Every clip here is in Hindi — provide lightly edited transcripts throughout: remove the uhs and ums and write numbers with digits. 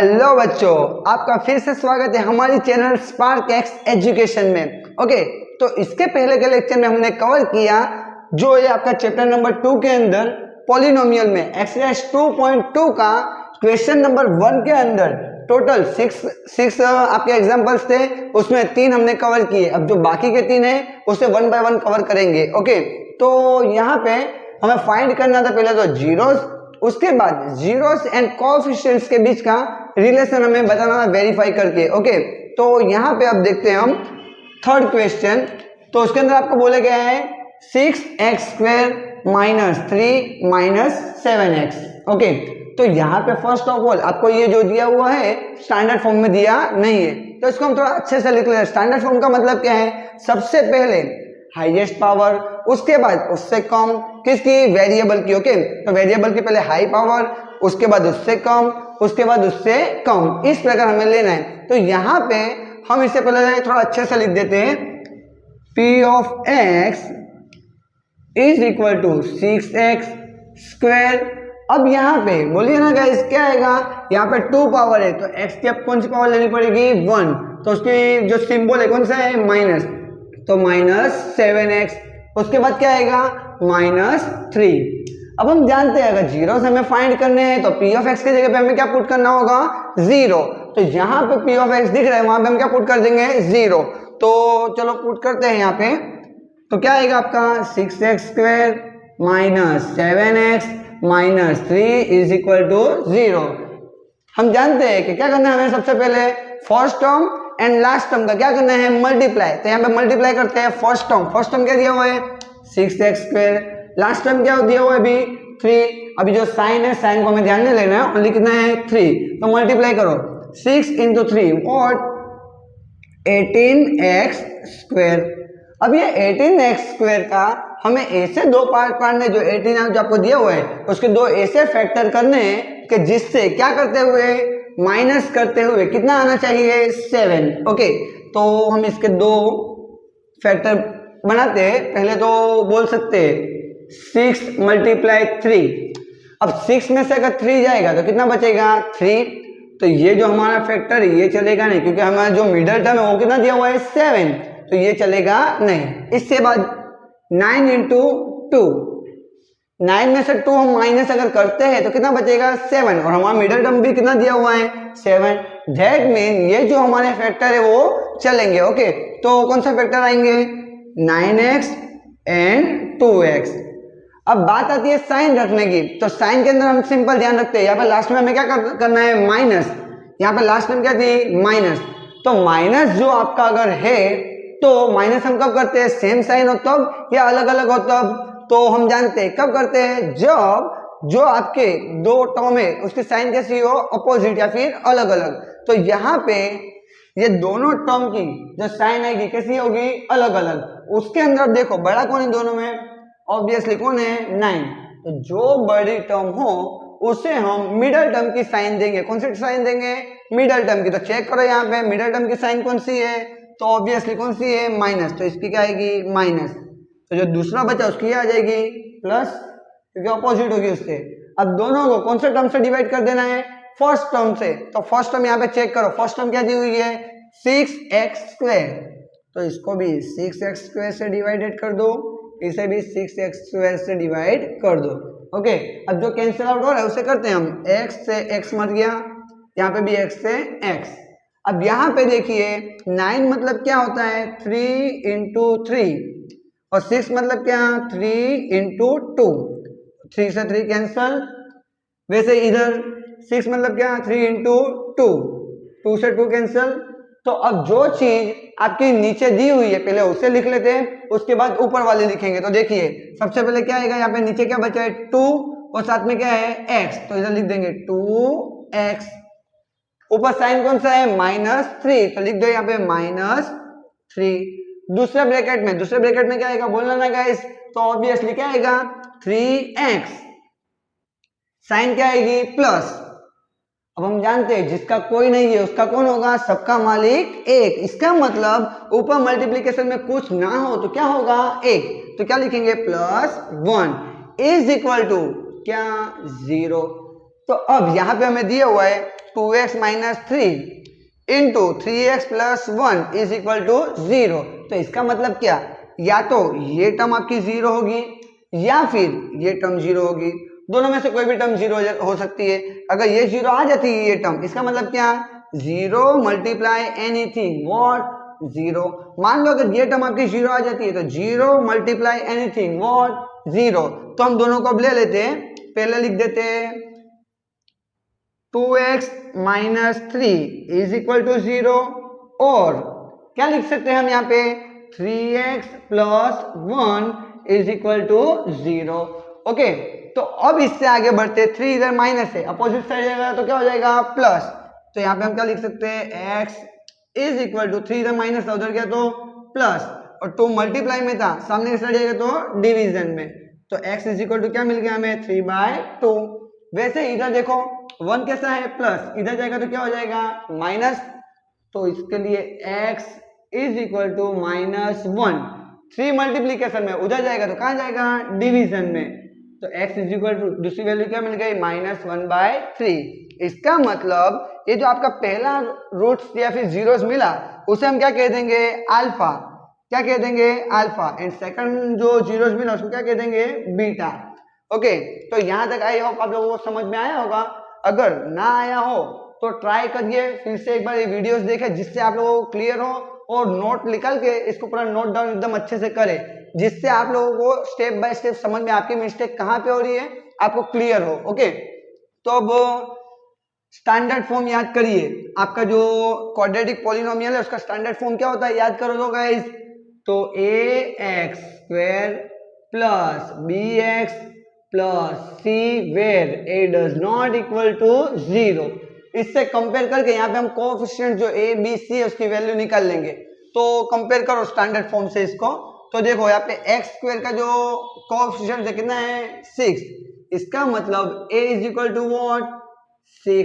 हेलो बच्चों, आपका फिर से स्वागत है हमारी चैनल स्पार्क एक्स एजुकेशन में। ओके, तो इसके पहले के लेक्चर में हमने कवर किया जो ये आपका चैप्टर नंबर 2 के अंदर पॉलिनोमियल में एक्सरसाइज 2.2 का क्वेश्चन नंबर 1 के अंदर टोटल सिक्स आपके एग्जांपल्स थे, उसमें 3 हमने कवर किए। अब जो बाकी के 3 है उसे 1 बाय 1 कवर करेंगे। ओके, तो यहाँ पे हमें फाइंड करना था पहले तो जीरोस, उसके बाद जीरोस एंड कोएफिशिएंट्स के बीच का रिलेशन हमें बताना था वेरीफाई करके। ओके, तो यहाँ पे अब देखते हैं हम थर्ड क्वेश्चन। तो उसके अंदर आपको बोले गया है 6x² minus 3 minus 7x। Okay, तो यहाँ पे फर्स्ट ऑफ ऑल आपको ये जो दिया हुआ है स्टैंडर्ड फॉर्म में दिया नहीं है, तो इसको हम थोड़ा अच्छे से लिख लेते हैं। स्टैंडर्ड फॉर्म का मतलब क्या है, सबसे पहले हाईएस्ट पावर, उसके बाद उससे कम किसकी, वेरिएबल की। ओके, तो वेरिएबल की पहले हाई पावर, उसके बाद उससे कम, उसके बाद उससे कम, इस प्रकार हमें लेना है। तो यहाँ पे हम इससे पहले थोड़ा अच्छे से लिख देते हैं, P of x is equal to 6x²। अब यहाँ पे बोलिए ना गाइस क्या आएगा, यहाँ पे 2 पावर है तो x की अब कौन सी पावर लेनी पड़ेगी, 1, तो उसकी जो सिंबल है कौन सा है, माइनस, तो माइनस 7x। उसके बाद क्या आएगा, माइनस 3। अब हम जानते हैं अगर जीरोस हमें फाइंड करने हैं तो p ऑफ x की जगह पे हमें क्या पुट करना होगा, 0। तो यहाँ पे p ऑफ x दिख रहा है, वहां पे हम क्या पुट कर देंगे, 0। तो चलो पुट करते हैं यहाँ पे, तो क्या आएगा आपका 6x² minus 7x minus 3 is equal to 0। हम जानते हैं कि क्या करना है हमें, सबसे पहले first term and last term का क्या करना है, मल्टीप्लाई। तो यहाँ पे मल्टीप्लाई करते हैं फर्स्ट टर्म क्या दिया हुआ है 6x², लास्ट टर्म क्या दिया हुआ है अभी 3। अभी जो साइन है, साइन को हमें ध्यान में लेना है, ओनली कितना है 3, तो मल्टीप्लाई करो 6 इंटू 3 और 18x²। अब ये 18x² का हमें ऐसे दो पार्ट पाड़ने, जो 18 जो आपको दिया हुआ है उसके दो ऐसे फैक्टर करने हैं कि जिससे क्या करते हुए, माइनस करते हुए कितना आना चाहिए, 7। ओके, तो हम इसके दो फैक्टर बनाते हैं। पहले तो बोल सकते हैं 6 मल्टीप्लाई 3। अब 6 में से अगर 3 जाएगा तो कितना बचेगा, 3। तो ये जो हमारा फैक्टर ये चलेगा नहीं, क्योंकि हमारा जो मिडल टर्म है वो कितना दिया हुआ है, 7, तो ये चलेगा नहीं। इसके बाद 9 इंटू 2, 9 में से 2 हम माइनस अगर करते हैं तो कितना बचेगा, 7, और हमारा मिडल टर्म भी कितना दिया हुआ है, 7। दैट मीन ये जो हमारे फैक्टर है वो चलेंगे। ओके, तो कौन सा फैक्टर आएंगे, 9x एंड 2x। अब बात आती है साइन रखने की, तो साइन के अंदर हम सिंपल ध्यान रखते हैं, यहाँ पे लास्ट में हमें क्या करना है, माइनस। यहाँ पे लास्ट में क्या थी, माइनस। तो माइनस जो आपका अगर है तो माइनस हम कब करते हैं, सेम साइन हो तब या अलग अलग हो तब, तो हम जानते हैं कब करते हैं, जब जो आपके दो टर्म है उसकी साइन कैसी हो, अपोजिट या फिर अलग अलग। तो यहाँ पे ये दोनों टर्म की जो साइन आएगी कैसी होगी, अलग अलग। उसके अंदर देखो बड़ा कौन है दोनों में, ऑब्वियसली कौन है, 9। तो जो बड़ी टर्म हो उसे हम मिडल टर्म की साइन देंगे। कौन सी साइन देंगे, मिडल टर्म की। तो चेक करो यहाँ पे मिडल टर्म की साइन कौन सी है, तो ऑब्वियसली कौन सी है, माइनस, तो इसकी क्या आएगी, माइनस। तो जो दूसरा बचा उसकी आ जाएगी प्लस, क्योंकि अपोजिट होगी उससे। अब दोनों को कौन से टर्म से डिवाइड कर देना है, फर्स्ट टर्म से। तो फर्स्ट टर्म यहाँ पे चेक करो, फर्स्ट टर्म क्या दी हुई है, 6x², तो इसको भी 6x² से डिवाइडेड कर दो, इसे भी 6x² से डिवाइड कर दो। ओके, अब जो कैंसिल आउट हो रहा है उसे करते हैं हम, x से x मर गया, यहाँ पे भी x से x। अब यहाँ पे देखिए 9 मतलब क्या होता है, 3 इंटू 3, और 6 मतलब क्या, 3 इंटू 2, 3 से 3 कैंसल। वैसे इधर 6 मतलब क्या, 3 इंटू 2, 2 से 2 कैंसल। तो अब जो चीज आपकी नीचे दी हुई है पहले उसे लिख लेते हैं, उसके बाद ऊपर वाले लिखेंगे। तो देखिए सबसे पहले क्या आएगा, यहाँ पे नीचे क्या बचा है, 2, और साथ में क्या है, x, तो इधर लिख देंगे 2x। ऊपर साइन कौन सा है, -3, तो लिख दो यहाँ पे -3। दूसरे ब्रैकेट में क्या आएगा, बोलना ना गाइस, तो ऑब्वियसली क्या आएगा, 3x। साइन क्या आएगी, प्लस। अब हम जानते हैं जिसका कोई नहीं है उसका कौन होगा, सबका मालिक एक। इसका मतलब ऊपर मल्टीप्लिकेशन में कुछ ना हो तो क्या होगा, 1, तो क्या लिखेंगे, +1 इज इक्वल टू क्या, 0। तो अब यहाँ पे हमें दिया हुआ है 2x minus 3 into 3x plus 1 is equal to 0। तो इसका मतलब क्या, या तो ये टर्म आपकी 0 होगी या फिर ये टर्म 0 होगी, दोनों में से कोई भी टर्म 0 हो सकती है। अगर ये 0 आ जाती है ये टर्म, इसका मतलब क्या, 0 मल्टीप्लाई एनीथिंग व्हाट 0। मान लो अगर ये टर्म आपकी 0 आ जाती है तो 0 मल्टीप्लाई एनीथिंग व्हाट 0। तो हम दोनों को अब ले लेते हैं, पहले लिख देते हैं 2x minus 3 is equal to 0, और क्या लिख सकते हैं हम यहाँ पे 3x plus 1 is equal to 0। Okay, तो अब इससे आगे बढ़ते, 3 इधर माइनस है, अपोजिट साइड जाएगा तो क्या हो जाएगा प्लस। तो यहाँ पे हम क्या लिख सकते हैं, x इज इक्वल टू 3 इधर माइनस था, उधर गया तो प्लस, और 2 मल्टीप्लाई में था, सामने की साइड जाएगा तो डिवीजन में। तो x इज इक्वल टू क्या मिल गया हमें 3/2। वैसे इधर देखो 1 कैसा है प्लस, इधर जाएगा तो क्या हो जाएगा माइनस, तो इसके लिए x is equal to -1। 3 multiplication में उधर जाएगा तो कहाँ जाएगा डिवीजन में, तो x इज इक्वल टू दूसरी वैल्यू क्या मिल गई -1/3। इसका मतलब ये जो आपका पहला रूट्स या फिर जीरोस मिला उसे हम क्या कह देंगे अल्फा, क्या कह देंगे अल्फा, एंड सेकंड जो जीरोस मिला उसको क्या कह देंगे बीटा। ओके, तो यहां तक आई होप आप लोगों को समझ में आया होगा। अगर ना आया हो तो ट्राई करिए, फिर से एक बार ये वीडियोस देखें जिससे आप लोगों को क्लियर हो, और नोट निकल के इसको पूरा नोट डाउन एकदम अच्छे से करें, जिससे आप लोगों को स्टेप बाय स्टेप समझ में आपकी मिस्टेक कहाँ पे हो रही है आपको क्लियर हो। ओके, तो अब स्टैंडर्ड फॉर्म याद करिए, आपका जो क्वाड्रेटिक पॉलिनोमियल है उसका स्टैंडर्ड फॉर्म क्या होता है याद करो तो गाइस, तो ax² plus bx plus c where a does not equal to 0। इससे कंपेयर करके यहाँ पे हम कोएफिशिएंट जो a b c है उसकी वैल्यू निकाल लेंगे। तो कंपेयर करो स्टैंडर्ड फॉर्म से इसको, तो देखो यहाँ पे x² का जो कोएफिशिएंट है कितना है 6, इसका मतलब a is equal to what 6।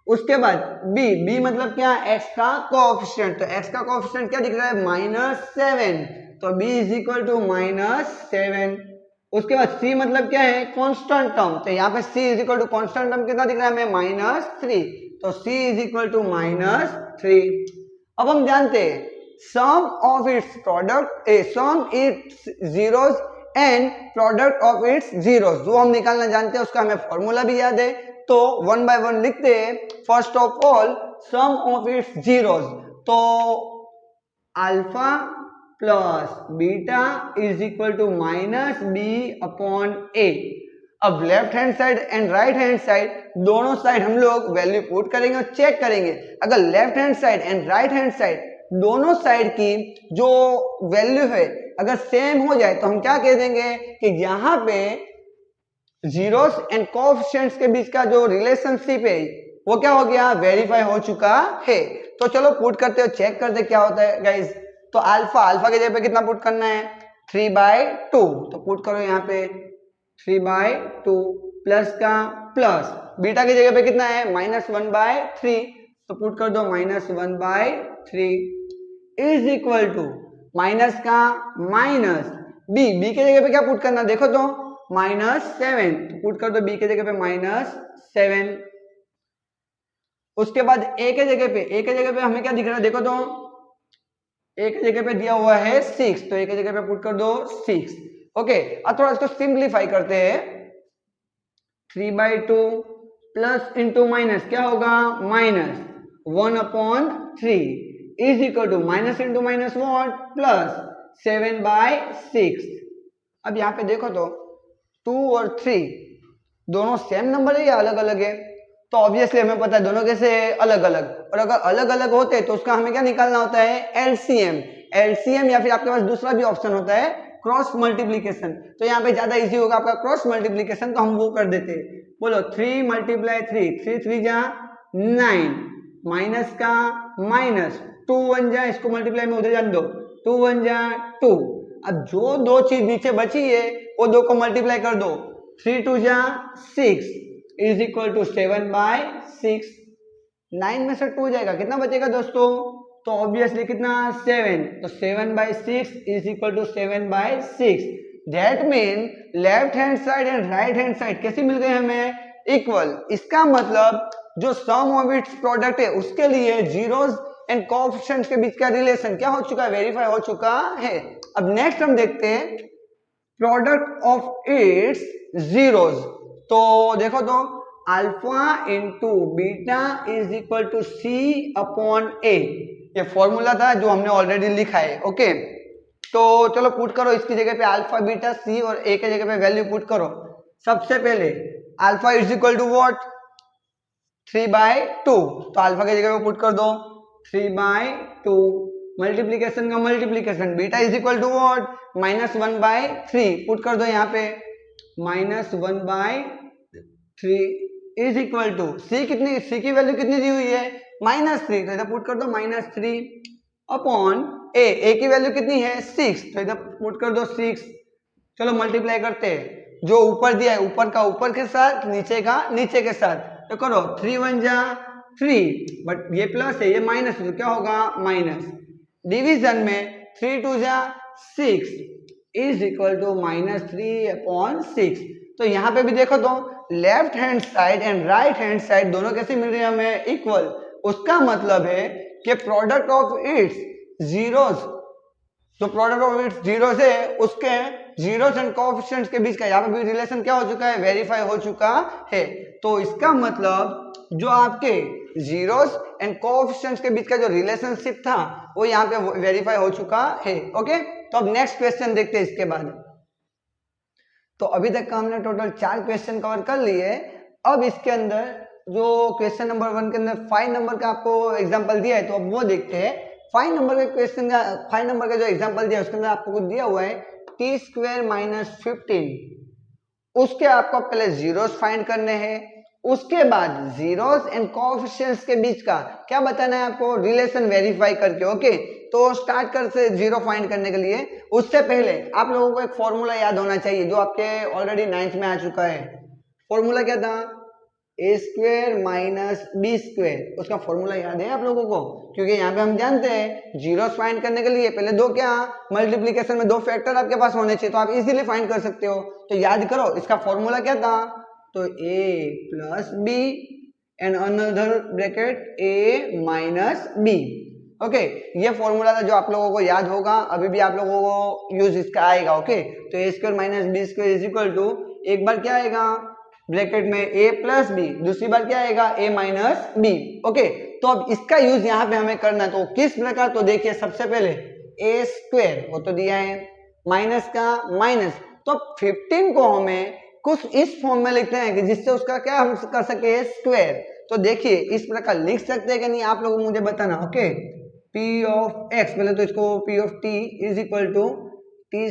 उसके बाद b मतलब क्या, x का कोएफिशिएंट, तो x का कोएफिशिएंट क्या दिख रहा है -7, तो b इज इक्वल टू -7। उसके बाद c मतलब क्या है कांस्टेंट टर्म, तो यहाँ पे c is equal to constant term कितना दिख रहा है हमें -3, तो c इज इक्वल टू -3। अब हम जानते हैं sum of its product sum its zeros and product of its zeros, जो हम निकालना जानते हैं उसका हमें फॉर्मूला भी याद है। तो 1 बाय 1 लिखते हैं। First of all sum of its zeros, तो alpha plus beta is equal to -b/a। अब left hand side and right hand side दोनों साइड हम लोग वैल्यू पुट करेंगे और चेक करेंगे। अगर left hand side and right hand side दोनों साइड की जो वैल्यू है अगर सेम हो जाए तो हम क्या कह देंगे कि यहाँ पे जीरोस एंड कोएफिशिएंट्स के बीच का जो रिलेशनशिप है वो क्या हो गया वेरीफाई हो चुका है। तो चलो पुट करते हो, चेक करते क्या होता है गाइस। तो अल्फा के जगह पे कितना पुट करना है 3/2, तो पुट करो यहाँ पे 3/2 प्लस का प्लस, बीटा की जगह पे कितना है -1/3, तो पुट कर दो -1/3 इज इक्वल टू माइनस का माइनस बी के जगह पे क्या पुट करना देखो तो -7, तो पुट कर दो बी के जगह पे -7। उसके बाद ए के जगह पे हमें क्या दिख रहा है देखो तो ए के जगह पे दिया हुआ है 6, तो ए के जगह पे पुट कर दो 6। ओके, अब थोड़ा इसको सिंप्लीफाई करते हैं। 3/2 प्लस इंटू माइनस क्या होगा -1/3 is equal to minus into minus what plus 7/6। अब यहाँ पे देखो तो 2 और 3 दोनों सेम नंबर है या अलग अलग है, तो ऑब्वियसली हमें पता है दोनों कैसे अलग अलग, और अगर अलग अलग होते तो उसका हमें क्या निकालना होता है एलसीएम, या फिर आपके पास दूसरा भी ऑप्शन होता है क्रॉस मल्टीप्लीकेशन। तो यहाँ पे ज्यादा इजी होगा आपका क्रॉस मल्टीप्लीकेशन, तो हम वो कर देते हैं। बोलो 3 × 3 3 जा 9 माइनस का माइनस 2 1 जा, इसको मल्टीप्लाई में उधर जान दो 2 1 जा 2। अब जो दो चीज नीचे बची है वो दो को मल्टीप्लाई कर दो 3 2 जा 6 इज इक्वल टू 7/6। 9 में से 2 जाएगा कितना बचेगा दोस्तों, तो ऑब्वियसली कितना 7, तो 7/6 is equal to 7/6। That mean left hand side and right hand side कैसी मिल गई हमें इक्वल, इसका मतलब जो सम ऑफ इट्स प्रोडक्ट है उसके लिए जीरोस एंड कोएफिशिएंट्स के बीच का रिलेशन क्या हो चुका है, वेरीफाई हो चुका है। अब नेक्स्ट हम देखते हैं प्रोडक्ट ऑफ इट्स जीरोस। तो देखो तो alpha into beta is equal to C upon A, ये फॉर्मूला था जो हमने ऑलरेडी लिखा है। ओके, तो चलो पुट करो इसकी जगह पे अल्फा बीटा सी और ए के जगह पे वैल्यू पुट करो। सबसे पहले alpha is equal to what, 3/2, तो अल्फा की जगह पे पुट कर दो 3/2, मल्टीप्लीकेशन का multiplication, beta is equal to what, -1/3, put कर दो यहाँ पे -1/3 इज इक्वल टू सी, कितनी सी की वैल्यू कितनी दी हुई है -3, तो इधर पुट कर दो -3 अपॉन ए की वैल्यू कितनी है 6, तो इधर पुट कर दो 6। चलो मल्टीप्लाई करते हैं, जो ऊपर दिया है ऊपर का ऊपर के साथ, नीचे का नीचे के साथ, तो करो 3 1 जा 3, बट ये प्लस है ये माइनस है तो क्या होगा माइनस, डिवीजन में 3 2 जा 6 इज इक्वल टू -3/6। तो यहाँ पे भी देखो तो left hand side and right hand side दोनों कैसे मिल रही है हमें, इक्वल। उसका मतलब है कि प्रोडक्ट ऑफ इट्स जीरोस, जो प्रोडक्ट ऑफ इट्स जीरोस है उसके जीरोस एंड कोएफिशिएंट्स के बीच का यहाँ पे भी रिलेशन क्या हो चुका है, वेरीफाई हो चुका है। तो इसका मतलब जो आपके जीरोस एंड कोएफिशिएंट्स के बीच का जो रिलेशनशिप था वो यहाँ पे वेरीफाई हो चुका है। ओके, तो अब नेक्स्ट क्वेश्चन देखते हैं इसके बाद। तो अभी तक का हमने टोटल 4 क्वेश्चन कवर कर लिए। अब इसके अंदर जो क्वेश्चन नंबर 1 के अंदर 5 नंबर का आपको एग्जांपल दिया है, तो अब वो देखते हैं। 5 नंबर के क्वेश्चन का 5 नंबर का जो एग्जांपल दिया है उसके अंदर आपको कुछ दिया हुआ है t² - 15, उसके आपको पहले जीरोस फाइंड करने हैं, उसके बाद जीरोस एंड कोएफिशिएंट्स के बीच का क्या बताना है आपको, रिलेशन वेरीफाई करके। ओके, तो स्टार्ट कर से जीरो फाइंड करने के लिए उससे पहले आप लोगों को एक फॉर्मूला याद होना चाहिए जो आपके ऑलरेडी 9th में आ चुका है। फॉर्मूला क्या था, a² - b², उसका फॉर्मूला याद है आप लोगों को, क्योंकि यहाँ पे हम जानते हैं जीरोस फाइंड करने के लिए पहले दो क्या मल्टीप्लीकेशन में 2 फैक्टर आपके पास होने चाहिए, तो आप इजीली फाइंड कर सकते हो। तो याद करो इसका फॉर्मूला क्या था, तो a + b and another bracket a - b। Okay, ये फॉर्मूला था जो आप लोगों को याद होगा, अभी भी आप लोगों को यूज इसका आएगा। ओके, तो a² - b² is equal to, एक बार क्या आएगा ब्रैकेट में a + b, दूसरी बार क्या आएगा a - b। ओके, तो अब इसका यूज यहाँ पे हमें करना है, तो किस प्रकार, तो देखिए सबसे पहले a² वो तो दिया है, माइनस का माइनस, तो 15 को हमें कुछ इस फॉर्म में लिखते हैं कि जिससे उसका क्या हम कर सके स्क्वायर। तो देखिए इस प्रकार लिख सकते हैं कि नहीं, आप लोग मुझे बताना। ओके, p ऑफ x, पहले तो इसको p of t is equal to t² -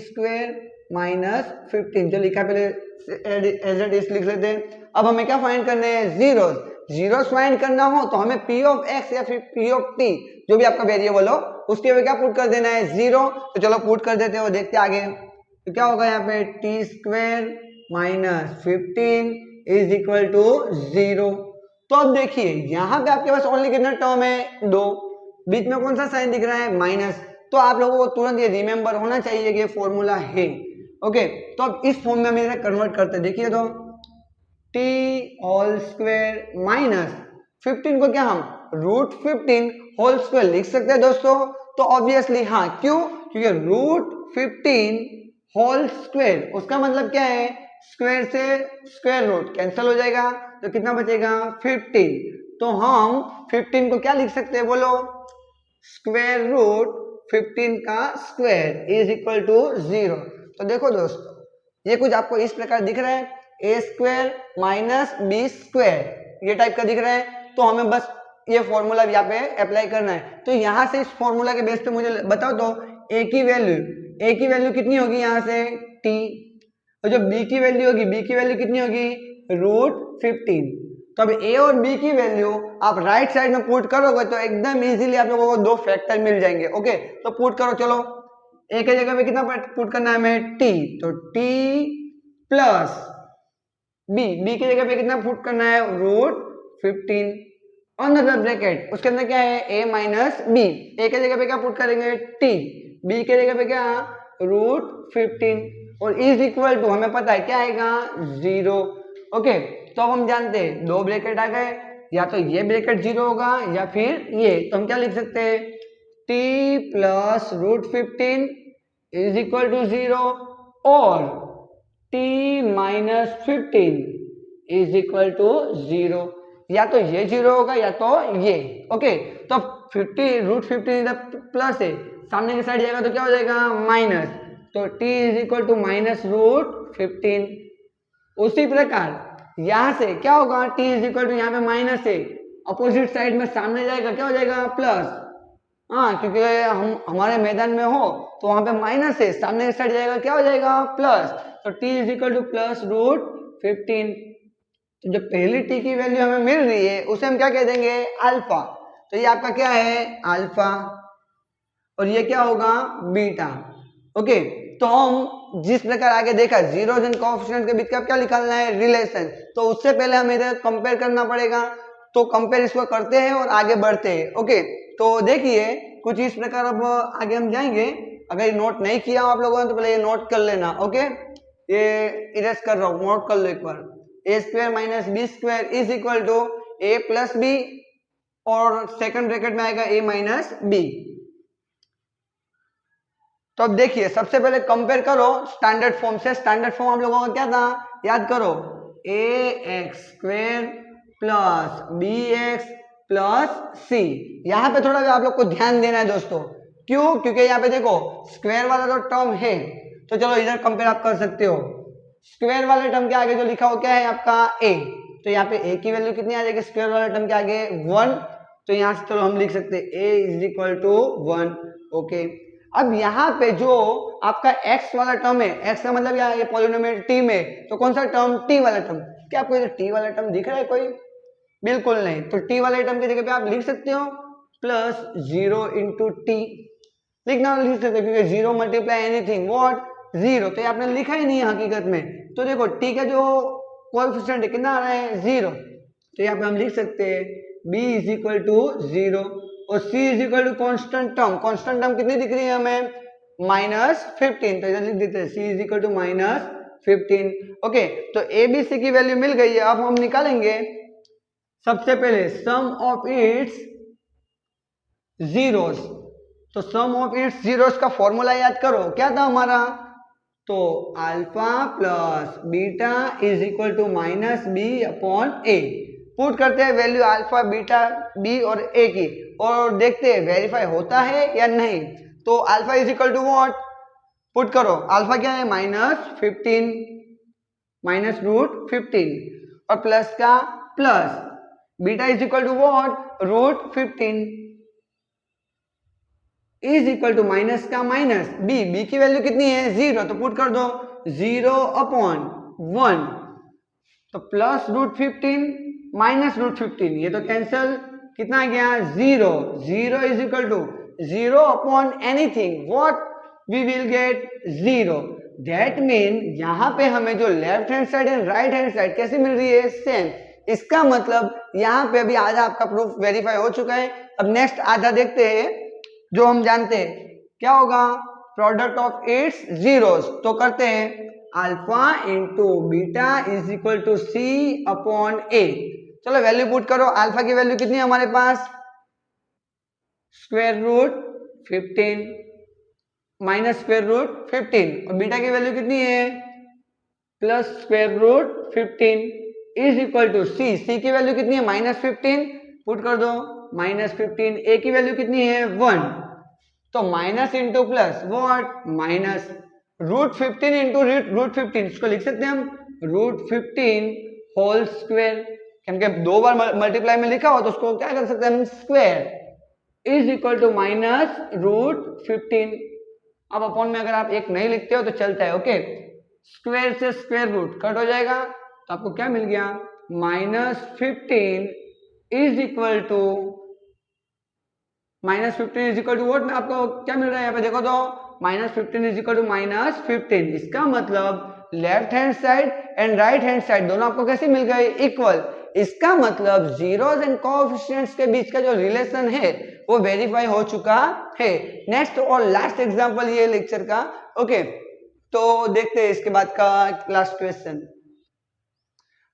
15, जो लिखा पहले एज इट इज लिख लेते हैं। अब हमें क्या फाइंड करने हैं, जीरोस। जीरोस फाइंड करना हो तो हमें p ऑफ x या फिर p ऑफ t, जो भी आपका वेरिएबल हो, उसके लिए क्या पुट कर देना है, 0। तो चलो पुट कर देते हो, देखते आगे। तो क्या होगा यहाँ पे t² - 15 इज इक्वल टू 0। तो अब देखिए यहाँ पे आपके पास ओनली कितना टर्म है, 2, बीच में कौन सा साइन दिख रहा है, माइनस। तो आप लोगों को तुरंत ये रिमेंबर होना चाहिए कि ये फॉर्मूला है। ओके, तो अब इस फॉर्म में हम इसे कन्वर्ट करते हैं। देखिए तो t² - 15 को क्या हम √15 होल स्क्वायर लिख सकते हैं दोस्तों। तो ऑब्वियसली हाँ, क्यों, क्योंकि √15 होल स्क्वायर उसका मतलब क्या है, स्क्वायर से स्क्वायर रूट कैंसिल हो जाएगा, तो कितना बचेगा 15। तो हम 15 को क्या लिख सकते हैं बोलो, √15 का स्क्वायर इज इक्वल टू 0। तो देखो दोस्तों ये कुछ आपको इस प्रकार दिख रहा है, a² - b², ये टाइप का दिख रहा है। तो हमें बस ये फॉर्मूला यहाँ पे अप्लाई करना है। तो यहाँ से इस फॉर्मूला के बेस पे मुझे बताओ तो a की वैल्यू कितनी होगी यहाँ से t, और जो b की वैल्यू होगी, b की वैल्यू कितनी होगी √15। तो अब a और b की वैल्यू आप राइट साइड में पुट करोगे तो एकदम इजीली आप लोगों को 2 फैक्टर मिल जाएंगे। ओके, तो पुट करो, चलो a के जगह पे कितना पुट करना है हमें, t, तो t प्लस b की जगह पे कितना पुट करना है √15, अनदर ब्रैकेट उसके अंदर क्या है a - b, a के जगह पे क्या पुट करेंगे t, b के जगह पे क्या √15, और इज इक्वल टू हमें पता है क्या आएगा 0। ओके, तो अब हम जानते हैं दो ब्रैकेट आ गए, या तो ये ब्रैकेट 0 होगा या फिर ये, तो हम क्या लिख सकते हैं t plus √15 is equal to 0 और t minus 15 is equal to 0, या तो ये 0 होगा या तो ये। ओके, तो 50 √15 इधर प्लस है, सामने की साइड जाएगा तो क्या हो जाएगा माइनस, तो t is equal to minus √15। उसी प्रकार यहां से क्या होगा, t इज इक्वल टू यहाँ पे माइनस है, अपोजिट साइड में सामने जाएगा क्या हो जाएगा प्लस, हाँ क्योंकि हम हमारे मैदान में हो तो वहां पे माइनस है, सामने की साइड जाएगा क्या हो जाएगा प्लस, तो t is equal two plus √15। तो जो पहली t की वैल्यू हमें मिल रही है उसे हम क्या कह देंगे अल्फा, तो ये आपका क्या है अल्फा और ये क्या होगा बीटा। ओके, तो हम जिस प्रकार आगे देखा जीरोस एंड कोएफिशिएंट के बीच का क्या निकालना है रिलेशन, तो उससे पहले हमें इधर कंपेयर करना पड़ेगा, तो कंपेयर इसको करते हैं और आगे बढ़ते हैं। ओके, तो देखिए कुछ इस प्रकार अब आगे हम जाएंगे, अगर ये नोट नहीं किया आप लोगों ने तो पहले ये नोट कर लेना। ओके, ये इरेज कर रहा हूँ, नोट कर लो एक बार, a² minus b² is equal to a plus B और सेकंड ब्रैकेट में आएगा a माइनस बी। तो अब देखिए सबसे पहले कंपेयर करो स्टैंडर्ड फॉर्म से, स्टैंडर्ड फॉर्म आप लोगों का क्या था याद करो, ax² plus bx plus c। यहाँ पे थोड़ा आप लोग को ध्यान देना है दोस्तों, क्यों, क्योंकि यहाँ पे देखो स्क्वायर वाला जो टर्म है, तो चलो इधर कंपेयर आप कर सकते हो, स्क्वायर वाले टर्म के आगे जो लिखा हो क्या है आपका a, तो यहाँ पे a की वैल्यू कितनी आ जाएगी स्क्वायर वाले टर्म के आगे 1, तो यहाँ से चलो हम लिख सकते हैं a is equal to 1। Okay, अब यहाँ पे जो आपका x वाला टर्म है, x का मतलब ये पॉलिनोमियल t में, तो कौन सा टर्म t वाला टर्म, क्या आपको इधर t वाला टर्म दिख रहा है कोई, बिल्कुल नहीं, तो t वाले टर्म की जगह पे आप लिख सकते हो प्लस 0 इंटू टी, लिखना लिख सकते हो क्योंकि 0 मल्टीप्लाई एनीथिंग व्हाट 0, तो ये आपने लिखा ही नहीं है हकीकत में। तो देखो t का जो कोएफिशिएंट है कितना आ रहा है 0, तो यहाँ पे हम लिख सकते हैं b इज इक्वल टू 0 और c is equal to constant term कितनी दिख रही है हमें -15, तो इधर लिख देते हैं c is equal to -15। Okay, तो a b c की वैल्यू मिल गई है, अब हम निकालेंगे सबसे पहले सम ऑफ इट्स जीरोस, तो सम ऑफ इट्स जीरोस का फॉर्मूला याद करो क्या था हमारा, तो alpha plus beta is equal to minus B upon A, put करते हैं वैल्यू अल्फा बीटा बी और ए की और देखते हैं वेरीफाई होता है या नहीं। तो alpha is equal to what, put करो अल्फा क्या है -15 माइनस √15 और प्लस का plus, beta is equal to what √15 is equal to minus का माइनस बी की वैल्यू कितनी है 0, तो पुट कर दो 0 अपॉन 1, तो प्लस √15 माइनस √15, ये तो कैंसल, कितना आ गया 0 is equal to 0 upon anything what we will get 0, that mean यहाँ पे हमें जो left hand side and right hand side कैसे मिल रही है सेम, इसका मतलब यहाँ पे अभी आधा आपका प्रूफ वेरीफाई हो चुका है। अब नेक्स्ट आधा देखते हैं जो हम जानते हैं क्या होगा, प्रोडक्ट ऑफ इट्स जीरोस, तो करते हैं alpha into beta is equal to C upon A. चलो वैल्यू पुट करो, अल्फा की वैल्यू कितनी है हमारे पास √15 माइनस √15 और बीटा की वैल्यू कितनी है प्लस √15 इज इक्वल टू सी की वैल्यू कितनी है -15, पुट कर दो -15, ए की वैल्यू कितनी है 1, तो minus into plus what minus √15 into √15, इसको लिख सकते हैं हम √15 होल स्क्वायर, क्योंकि दो बार मल्टीप्लाई में लिखा हो तो उसको क्या कर सकते हैं हम square is equal to minus √15। अब अपॉन में अगर आप एक नहीं लिखते हो तो चलता है। ओके, स्क्वायर से स्क्वायर रूट कट हो जाएगा, तो आपको क्या मिल गया -15 is equal to -15 is equal to what, में आपको क्या मिल रहा है यहाँ पे देखो तो -15 इज इक्वल टू -15, इसका मतलब left hand side and right hand side दोनों आपको कैसे मिल गए इक्वल, इसका मतलब जीरोस एंड कोएफिशिएंट्स के बीच का जो रिलेशन है वो वेरीफाई हो चुका है। नेक्स्ट और लास्ट एग्जांपल ये लेक्चर का। ओके, तो देखते हैं इसके बाद का लास्ट क्वेश्चन।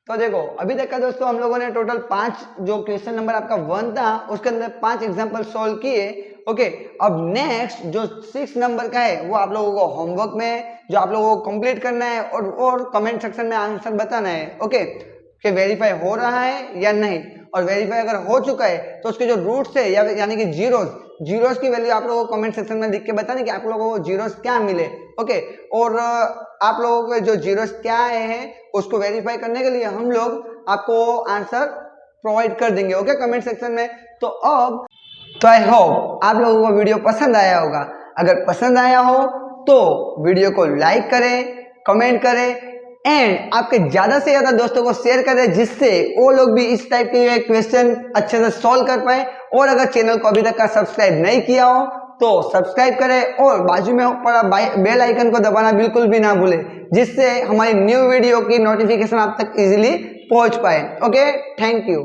तो देखो अभी तक का दोस्तों हम लोगों ने टोटल 5 जो क्वेश्चन नंबर आपका 1 था उसके अंदर 5 एग्जांपल सॉल्व किए। ओके, अब नेक्स्ट जो 6 नंबर का है वो आप लोगों को होमवर्क में जो आप लोगों को कंप्लीट करना है और कमेंट सेक्शन में आंसर बताना है। ओके, कि वेरीफाई हो रहा है या नहीं, और वेरीफाई अगर हो चुका है तो उसके जो रूट्स है यानी कि जीरोस की वैल्यू आप लोगों को कमेंट सेक्शन में लिख के बताने कि आप लोगों को जीरोस क्या मिले। ओके, और आप लोगों को जो जीरोस क्या आए हैं उसको वेरीफाई करने के लिए हम लोग आपको आंसर प्रोवाइड कर देंगे। ओके, कमेंट सेक्शन में। तो आई होप आप लोगों को वीडियो पसंद आया होगा। अगर पसंद आया हो तो वीडियो को लाइक करें, कमेंट करें एंड आपके ज्यादा से ज्यादा दोस्तों को शेयर करें, जिससे वो लोग भी इस टाइप के क्वेश्चन अच्छे से सॉल्व कर पाए। और अगर चैनल को अभी तक का सब्सक्राइब नहीं किया हो तो सब्सक्राइब करें और बाजू में पड़ा बेल आइकन को दबाना बिल्कुल भी ना भूलें, जिससे हमारी न्यू वीडियो की नोटिफिकेशन आप तक इजीली पहुंच पाए। Okay, thank you.